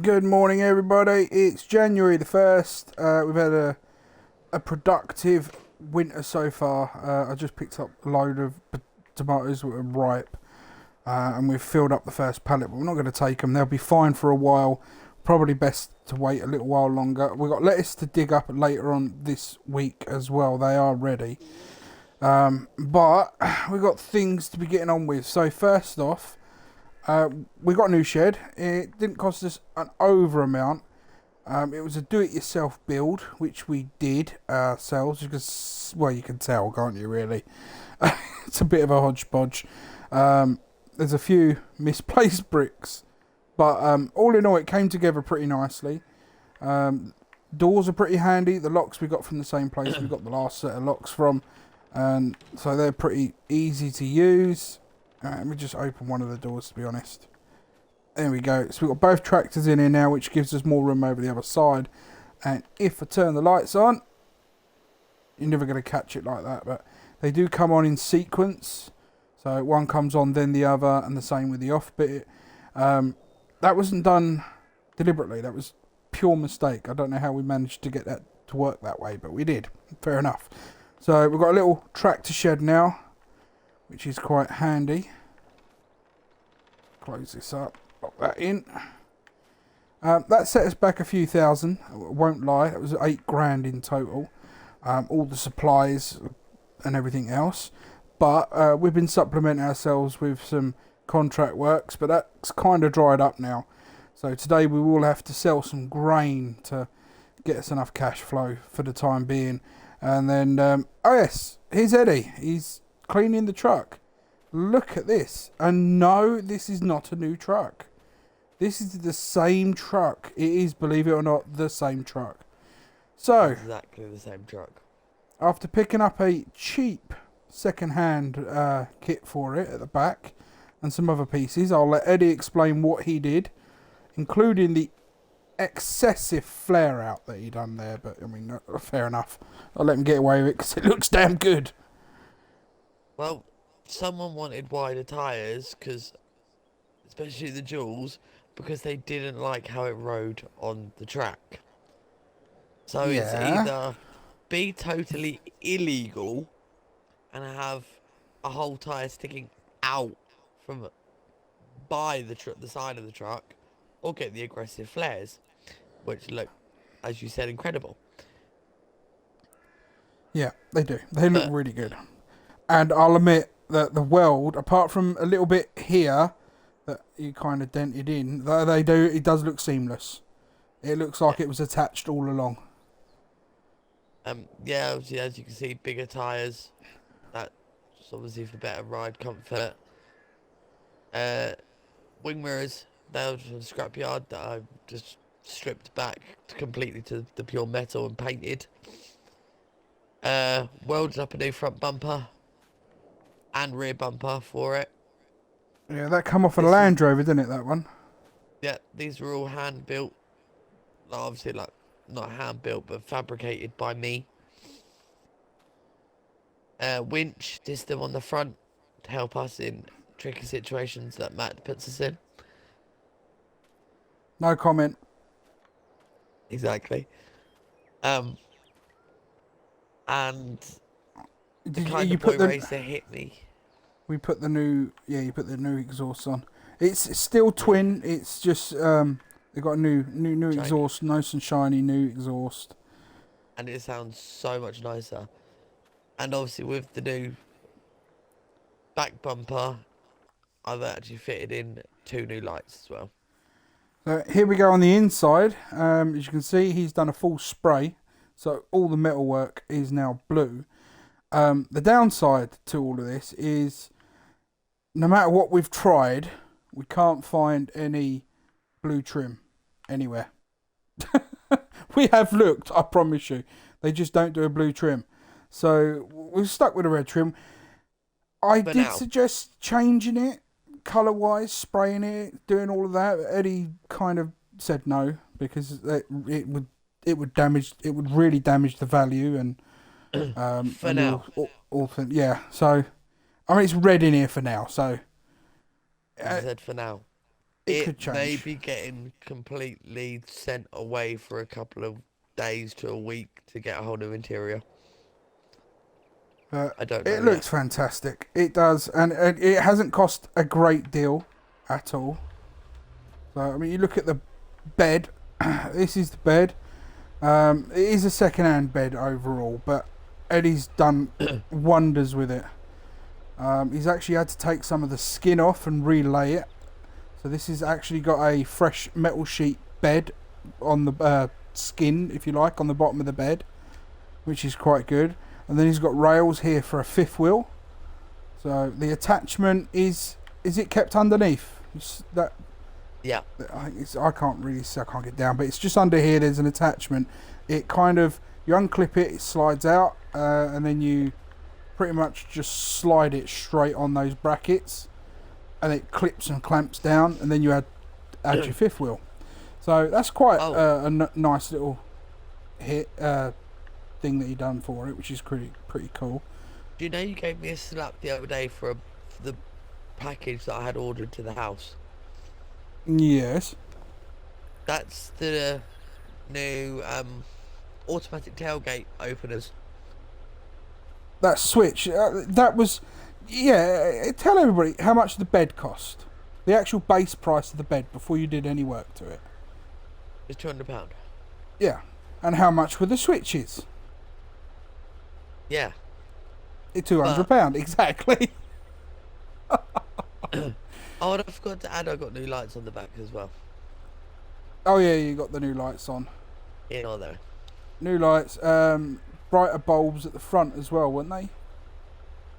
Good morning, everybody. It's January the 1st. We've had a productive winter so far. I just picked up a load of tomatoes that were ripe, and we've filled up the first pallet, but we're not going to take them. They'll be fine for a while. Probably best to wait a little while longer. We've got lettuce to dig up later on this week as well. They are ready. But we've got things to be getting on with. So first off, we got a new shed. It didn't cost us an over amount. It was a do-it-yourself build, which we did ourselves. Because, well, you can tell, can't you, really? It's a bit of a hodgepodge. There's a few misplaced bricks. But all in all, it came together pretty nicely. Doors are pretty handy. The locks we got from the same place we got the last set of locks from. And so they're pretty easy to use. Let me just open one of the doors, to be honest. There we go. So we've got both tractors in here now, which gives us more room over the other side. And if I turn the lights on, you're never going to catch it like that, but they do come on in sequence. So one comes on, then the other, and the same with the off bit. That wasn't done deliberately. That was pure mistake. I don't know how we managed to get that to work that way, but we did. Fair enough. So we've got a little tractor shed now, which is quite handy. Close this up, lock that in. That set us back a few thousand, I won't lie. It was £8,000 in total. All the supplies and everything else. But we've been supplementing ourselves with some contract works, but that's kind of dried up now. So today we will have to sell some grain to get us enough cash flow for the time being. And then, oh yes, here's Eddie. He's cleaning the truck. Look at this. And no, this is not a new truck. This is the same truck. It is, believe it or not, the same truck. So, exactly the same truck. After picking up a cheap second-hand kit for it at the back and some other pieces, I'll let Eddie explain what he did, including the excessive flare out that he done there. But I mean, fair enough. I'll let him get away with it because it looks damn good. Well, someone wanted wider tyres, because especially the duals, because they didn't like how it rode on the track. So it's either be totally illegal and have a whole tyre sticking out from by the side of the truck, or get the aggressive flares, which look, as you said, incredible. Yeah, they do. They look really good. And I'll admit that the weld, apart from a little bit here that you kind of dented in, it does look seamless. It looks like it was attached all along. Yeah, obviously, as you can see, bigger tyres. That's obviously for better ride comfort. Wing mirrors, they were from the scrapyard that I just stripped back completely to the pure metal and painted. Welded up a new front bumper and rear bumper for it. Yeah, that come off a Land Rover, didn't it, that one? Yeah, these were all hand built. Obviously, like, not hand built, but fabricated by me. Winch system on the front to help us in tricky situations that Matt puts us in. No comment. Exactly. And the kind you of boy put racer hit me. We put the new, you put the new exhaust on. It's still twin. It's just they got a new exhaust, nice and shiny new exhaust, and it sounds so much nicer. And obviously with the new back bumper, I've actually fitted in 2 new lights as well. So here we go on the inside. As you can see, he's done a full spray, so all the metalwork is now blue. The downside to all of this is, no matter what we've tried, we can't find any blue trim anywhere. We have looked, I promise you. They just don't do a blue trim. So we're stuck with a red trim. I did suggest changing it, colour-wise, spraying it, doing all of that. Eddie kind of said no, because it would really damage the value and for now. So I mean, it's red in here for now. So I said for now. it could It may change. be getting completely sent away for a couple of days to a week to get a whole new interior. But I don't know it yet. looks fantastic. It does, and it hasn't cost a great deal at all. So I mean, you look at the bed. This is the bed. It is a second-hand bed overall, but Eddie's done wonders with it. He's actually had to take some of the skin off and relay it. So this has actually got a fresh metal sheet bed on the skin, if you like, on the bottom of the bed, which is quite good. And then he's got rails here for a fifth wheel. So the attachment is it kept underneath? That Yeah. I can't really see, I can't get down, but it's just under here. There's an attachment. It kind of, you unclip it, it slides out, and then you pretty much just slide it straight on those brackets, and it clips and clamps down, and then you add your fifth wheel. So that's quite nice little hit thing that you done for it, which is pretty cool. Do you know you gave me a slap the other day for the package that I had ordered to the house? Yes. That's the new automatic tailgate openers. That switch, that was, yeah, tell everybody how much the bed cost. The actual base price of the bed before you did any work to it. It's £200. Yeah. And how much were the switches? Yeah. £200, exactly. Oh, and I forgot to add, I got new lights on the back as well. Oh yeah, you got the new lights on. In or there. New lights, brighter bulbs at the front as well, weren't they?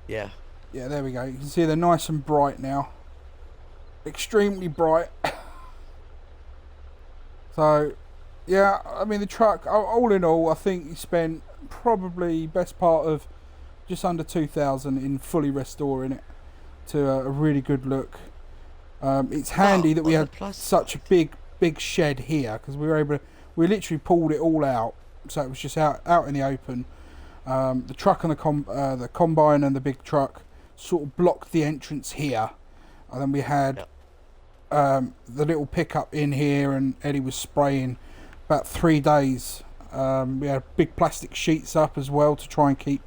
Yeah. Yeah, there we go. You can see they're nice and bright now. Extremely bright. So, yeah, I mean the truck, all in all, I think you spent probably best part of just under 2,000 in fully restoring it to a really good look. It's handy that we had such a big shed here, because we we literally pulled it all out, so it was just out in the open. The truck and the combine and the big truck sort of blocked the entrance here, and then we had the little pickup in here, and Eddie was spraying about 3 days. We had big plastic sheets up as well to try and keep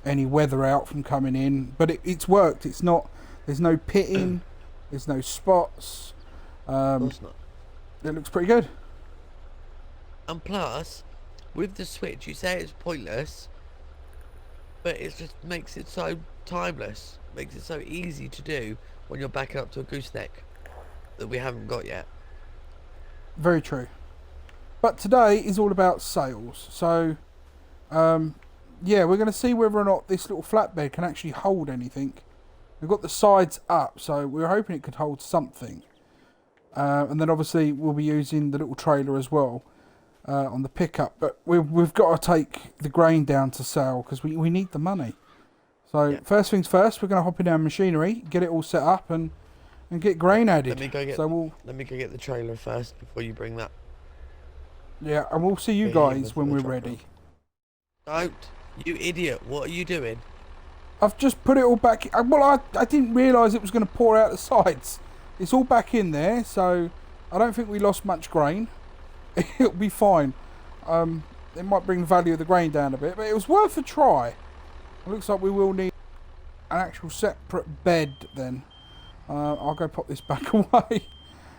any weather out from coming in, but it's worked. It's not, there's no pitting, there's no spots. Of course not. It looks pretty good. And plus, with the switch, you say it's pointless, but it just makes it so timeless. Makes it so easy to do when you're backing up to a gooseneck that we haven't got yet. Very true. But today is all about sales. So, yeah, we're going to see whether or not this little flatbed can actually hold anything. We've got the sides up, so we're hoping it could hold something. And then obviously we'll be using the little trailer as well on the pickup. But we've got to take the grain down to sale because we need the money. So first things first, we're going to hop in our machinery, get it all set up, and get grain added. Let me go get the trailer first before you bring that. Yeah, and we'll see you guys when we're ready. Don't, you idiot! What are you doing? I've just put it all back. Well, I didn't realise it was going to pour out the sides. It's all back in there, so I don't think we lost much grain. It'll be fine. It might bring the value of the grain down a bit, but it was worth a try. It looks like we will need an actual separate bed then. I'll go pop this back away.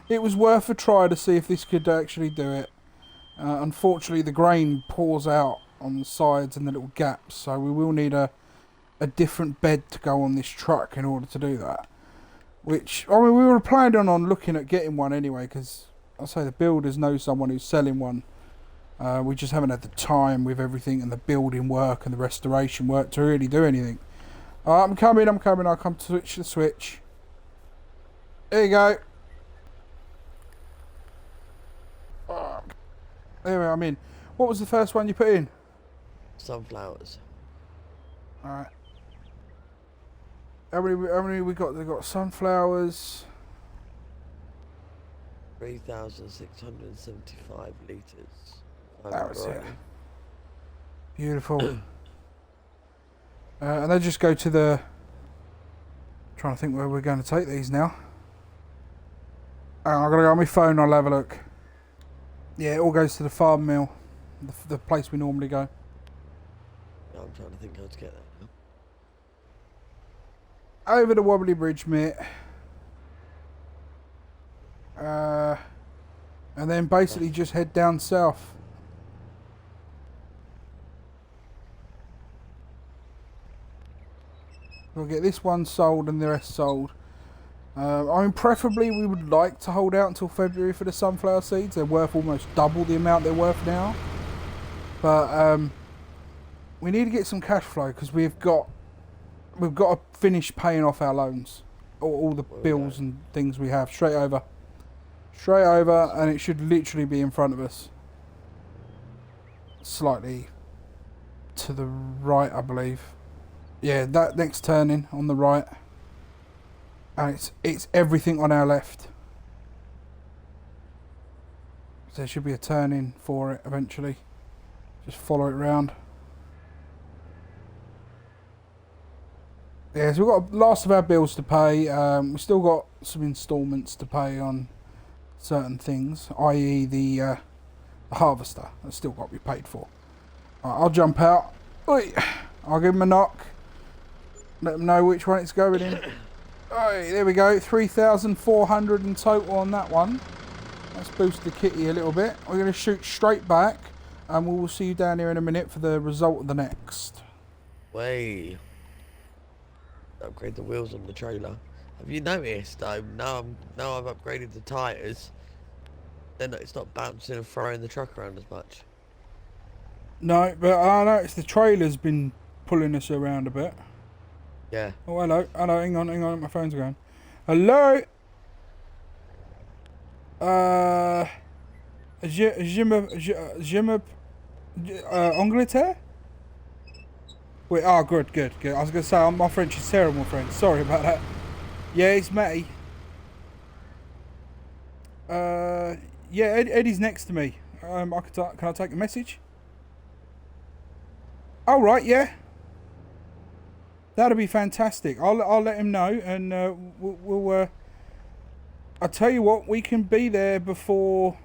It was worth a try to see if this could actually do it. Unfortunately, the grain pours out on the sides and the little gaps, so we will need a different bed to go on this truck in order to do that. Which, I mean, we were planning on looking at getting one anyway, because I say the builders know someone who's selling one. We just haven't had the time with everything and the building work and the restoration work to really do anything. I'm coming. I'll come to switch the switch. There you go. There we are, I'm in. What was the first one you put in? Sunflowers. Alright. How many we got? They got sunflowers. 3,675 litres. That was it. Beautiful. And they just go to the... Trying to think where we're going to take these now. I'm going to go on my phone, I'll have a look. Yeah, it all goes to the farm mill. The place we normally go. I'm trying to think how to get there now. Over the Wobbly Bridge, mate. And then basically just head down south. We'll get this one sold and the rest sold. I mean, preferably we would like to hold out until February for the sunflower seeds. They're worth almost double the amount they're worth now. But we need to get some cash flow because we've got to finish paying off our loans, all the bills and things we have. Straight over, and it should literally be in front of us. Slightly to the right, I believe. Yeah, that next turning on the right. And it's everything on our left. So there should be a turn-in for it eventually. Just follow it round. Yeah, so we've got last of our bills to pay. We've still got some instalments to pay on certain things, i.e. the harvester. That's still got to be paid for. Right, I'll jump out. Oi. I'll give him a knock. Let them know which one it's going in. Alright, there we go. 3,400 in total on that one. Let's boost the kitty a little bit. We're going to shoot straight back, and we'll see you down here in a minute for the result of the next. Way. Upgrade the wheels on the trailer. Have you noticed though? Now I've upgraded the tyres. Then it's not bouncing and throwing the truck around as much. No, but I noticed the trailer's been pulling us around a bit. Yeah. Oh, hello, hang on, my phone's going. Hello? Angleterre? Wait, good. I was going to say, my French is terrible, friend. Sorry about that. Yeah, it's Matty. Yeah, Eddie's next to me. Can I take a message? All right, yeah. That'll be fantastic. I'll let him know, and we'll I'll tell you what, we can be there before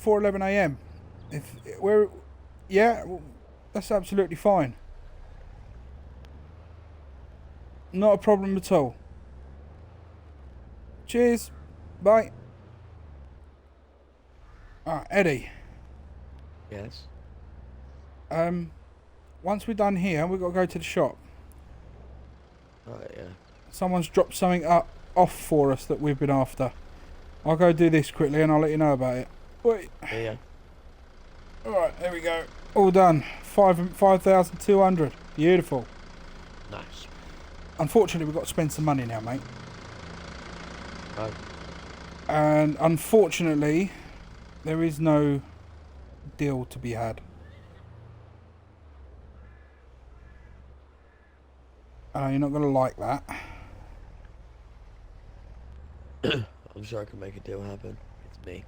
11 a.m. If we're, yeah, that's absolutely fine. Not a problem at all. Cheers. Bye. Eddie. Yes. Once we're done here, we've got to go to the shop. Right, yeah. Someone's dropped something off for us that we've been after. I'll go do this quickly and I'll let you know about it. Wait. Yeah. Alright, there we go. All done. 5,200. Beautiful. Nice. Unfortunately, we've got to spend some money now, mate. Oh. And unfortunately, there is no deal to be had. You're not going to like that. I'm sure I can make a deal happen. It's me.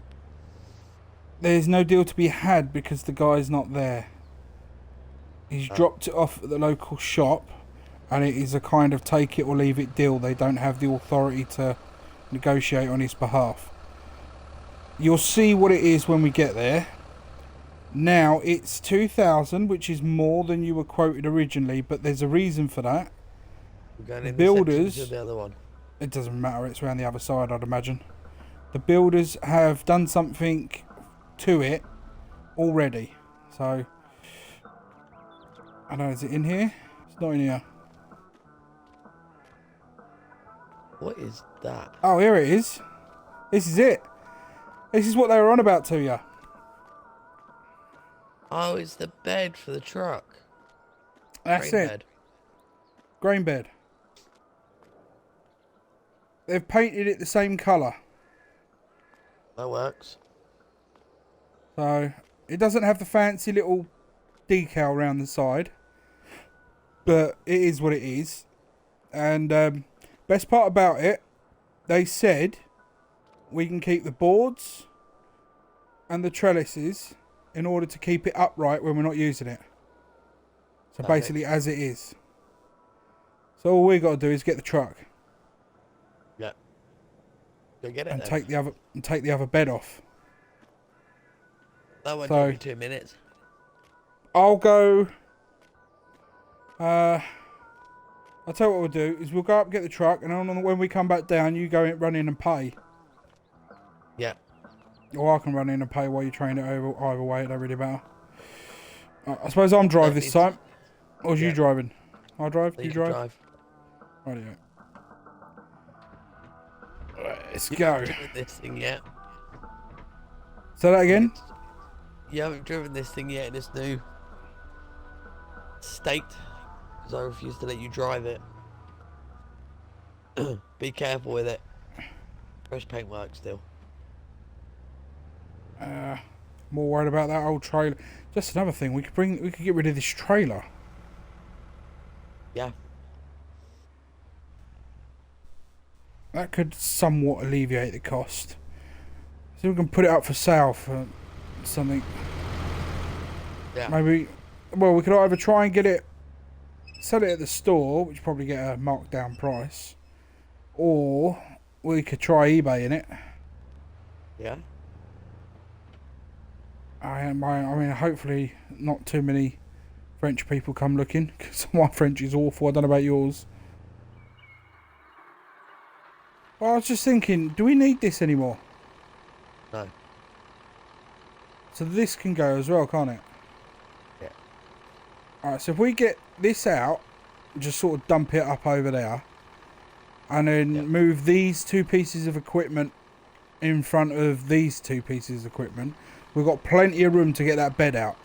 There's no deal to be had because the guy's not there. He's dropped it off at the local shop, and it is a kind of take it or leave it deal. They don't have the authority to negotiate on his behalf. You'll see what it is when we get there. Now, it's 2,000, which is more than you were quoted originally, but there's a reason for that. The builders, the other one. It doesn't matter, it's around the other side, I'd imagine. The builders have done something to it already. So, I don't know, is it in here? It's not in here. What is that? Oh, here it is. This is it. This is what they were on about to you. Oh, it's the bed for the truck. That's Grain it. bed. Grain bed. They've painted it the same colour. That works. So, it doesn't have the fancy little decal around the side. But it is what it is. And best part about it, they said we can keep the boards and the trellises in order to keep it upright when we're not using it. So basically as it is. So all we got to do is get the truck. Yeah. Go get it and then. take the other bed off. That won't So take me 2 minutes. I'll go. I'll tell you what we'll do is we'll go up, get the truck, and when we come back down, you go in, run in and pay. Yeah. Or I can run in and pay while you train it over. Either way, it don't really matter. I suppose I'm driving this time. Or is you driving? I drive? So you drive? Rightio. Right, let's go. Driven this thing yet? Say that again? You haven't driven this thing yet in its new state, because I refuse to let you drive it. Be careful with it. Fresh paintwork still. More worried about that old trailer. Just another thing, we could get rid of this trailer. Yeah. That could somewhat alleviate the cost. So we can put it up for sale for something. Yeah. Maybe, well, we could either try and get it, sell it at the store, which probably get a marked down price, or we could try eBay in it. Yeah. I mean, hopefully not too many French people come looking, because my French is awful. I don't know about yours. Well, I was just thinking, do we need this anymore? No. So this can go as well, can't it? Yeah. Alright, so if we get this out, just sort of dump it up over there, and then move these two pieces of equipment in front of these two pieces of equipment, we've got plenty of room to get that bed out.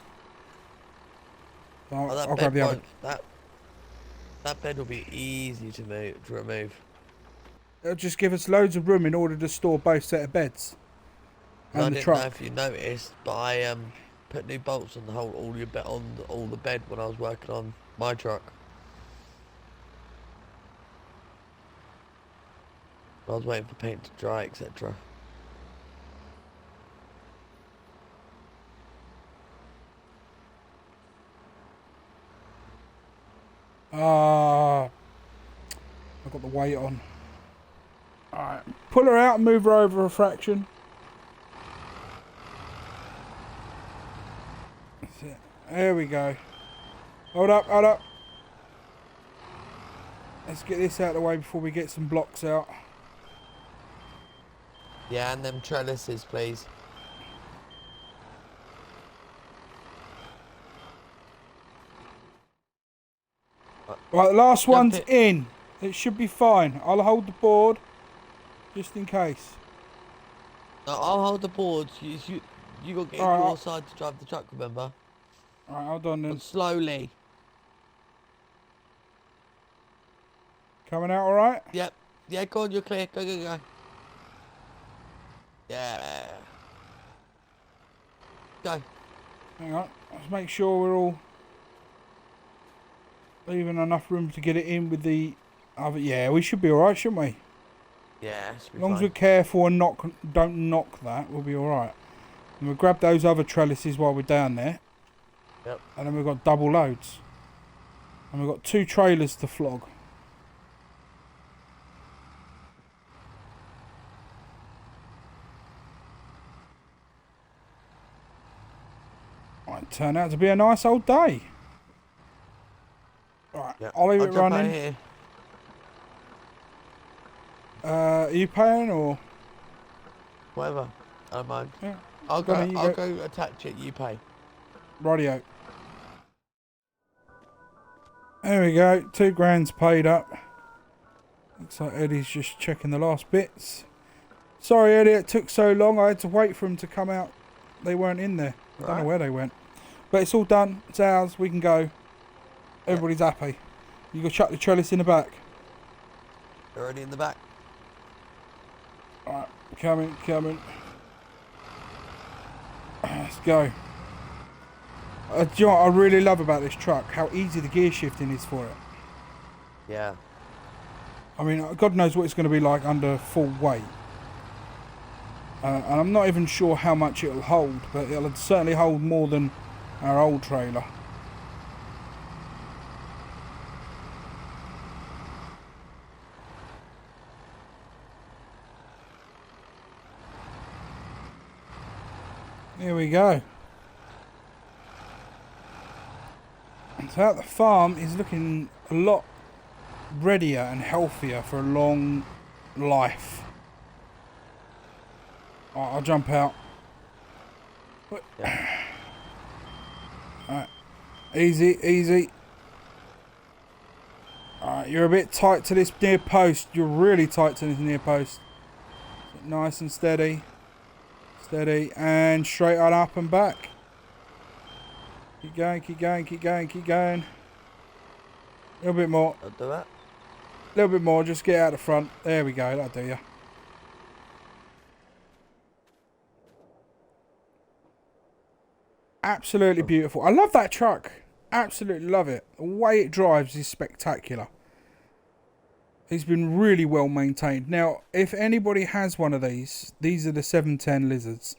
So I'll grab the other. That bed will be easy to remove. It'll just give us loads of room in order to store both set of beds. And I the didn't truck. know if you noticed, but I put new bolts on all the bed when I was working on my truck. I was waiting for paint to dry, etc. I've got the weight on. Alright, pull her out and move her over a fraction. That's it. There we go. Hold up, hold up. Let's get this out of the way before we get some blocks out. Yeah, and them trellises, please. Right, the last one's in. It should be fine. I'll hold the board just in case. No, I'll hold the boards. You got to get on your side to drive the truck, remember? Alright, hold on then. But slowly. Coming out alright? Yep. Yeah, go on, you're clear. Go, go, go. Yeah. Go. Hang on. Let's make sure we're all leaving enough room to get it in with the other. Yeah, we should be alright, shouldn't we? Yeah, As long as we're careful and don't knock that, we'll be alright. And we'll grab those other trellises while we're down there. Yep. And then we've got double loads. And we've got 2 trailers to flog. Might turn out to be a nice old day. Right, yep. I'll leave it running. Here. Are you paying or? Whatever. I don't mind. Yeah. I'll go attach it, you pay. Rightio. There we go, 2 grand's paid up. Looks like Eddie's just checking the last bits. Sorry Eddie, it took so long, I had to wait for them to come out. They weren't in there. I don't know where they went. But it's all done, it's ours, we can go. Everybody's happy. You go chuck the trellis in the back. They're already in the back. Alright, coming. Let's go. Do you know what I really love about this truck? How easy the gear shifting is for it. Yeah. I mean, God knows what it's going to be like under full weight. And I'm not even sure how much it'll hold, but it'll certainly hold more than our old trailer. Here we go. So the farm is looking a lot readier and healthier for a long life. I'll jump out. Yeah. Alright. Easy, easy. Alright, you're a bit tight to this near post. You're really tight to this near post. Nice and steady. Steady. And straight on up and back. Keep going, keep going, keep going, keep going. A little bit more. I'll do that. A little bit more. Just get out the front. There we go. That'll do you. Absolutely beautiful. I love that truck. Absolutely love it. The way it drives is spectacular. It's been really well maintained. Now, if anybody has one of these are the 710 Lizards.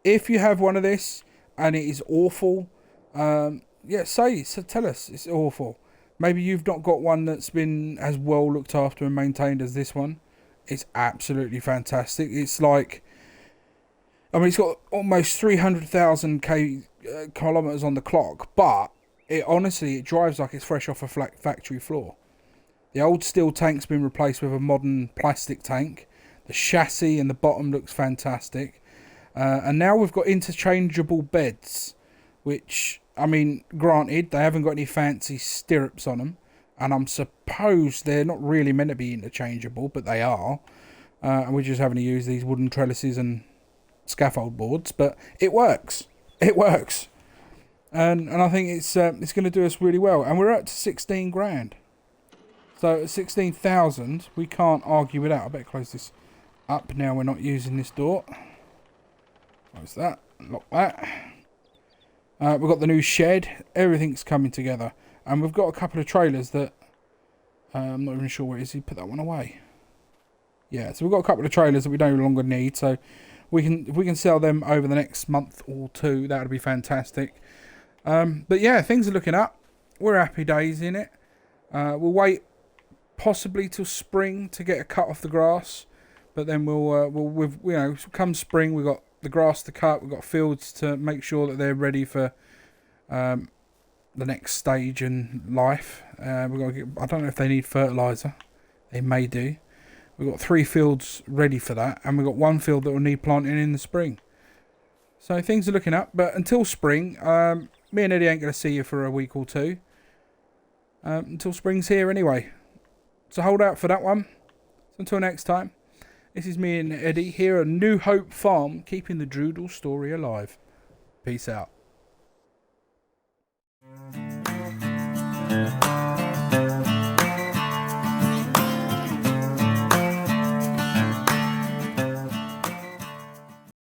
If you have one of this and it is awful, yeah, tell us it's awful. Maybe you've not got one that's been as well looked after and maintained as this one. It's absolutely fantastic. It's like, I mean, it's got almost 300,000 kilometers on the clock, but it honestly, it drives like it's fresh off a factory floor. The old steel tank's been replaced with a modern plastic tank. The chassis and the bottom looks fantastic. And now we've got interchangeable beds, which, I mean, granted, they haven't got any fancy stirrups on them. And I'm supposed they're not really meant to be interchangeable, but they are. And we're just having to use these wooden trellises and scaffold boards. But it works. It works. And I think it's going to do us really well. And we're up to 16 grand. So at 16,000, we can't argue with that. I better close this up now. We're not using this door. Close that. Lock that. We've got the new shed. Everything's coming together. And we've got a couple of trailers that... I'm not even sure where it is. He put that one away. Yeah, so we've got a couple of trailers that we no longer need. So if we can sell them over the next month or two, that would be fantastic. But yeah, things are looking up. We're happy days in it. We'll wait possibly till spring to get a cut off the grass, but then we'll come spring we've got the grass to cut, we've got fields to make sure that they're ready for the next stage in life. I don't know if they need fertilizer. They may do. We've got 3 fields ready for that, and we've got 1 field that will need planting in the spring. So things are looking up, but until spring, me and Eddie ain't going to see you for a week or two. Until spring's here anyway. So hold out for that one. So until next time, this is me and Eddie here at New Hope Farm, keeping the Droodel story alive. Peace out.